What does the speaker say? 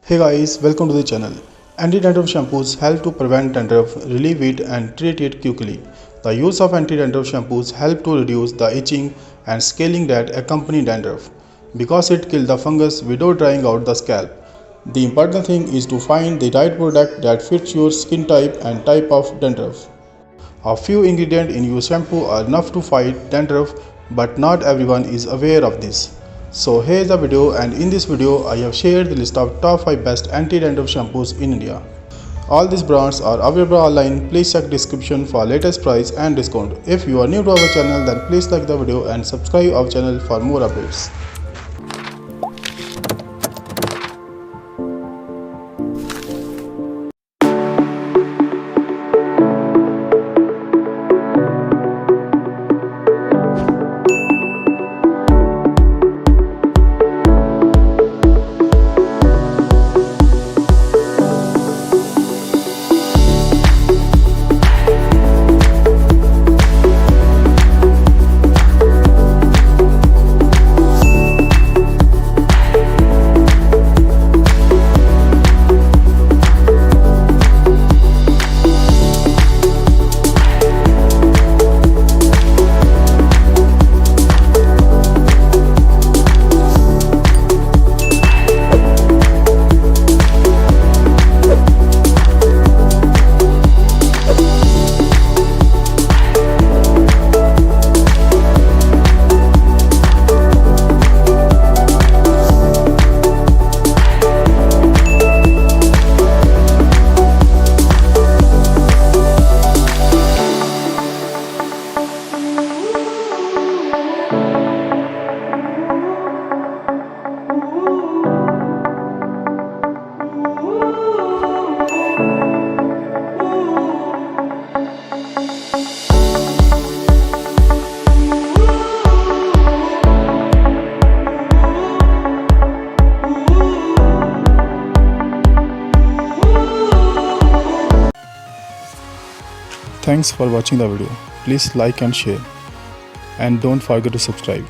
Hey guys, welcome to the channel. Anti-dandruff shampoos help to prevent dandruff, relieve it and treat it quickly. The use of anti-dandruff shampoos help to reduce the itching and scaling that accompany dandruff because it kills the fungus without drying out the scalp. The important thing is to find the right product that fits your skin type and type of dandruff. A few ingredients in your shampoo are enough to fight dandruff, but not everyone is aware of this. So here's the video, and in this video I have shared the list of top 5 best anti-dandruff shampoos in India. All these brands are available online. Please check description for latest price and discount. If you are new to our channel, then please like the video and subscribe our channel for more updates. Thanks for watching the video. Please like and share, and don't forget to subscribe.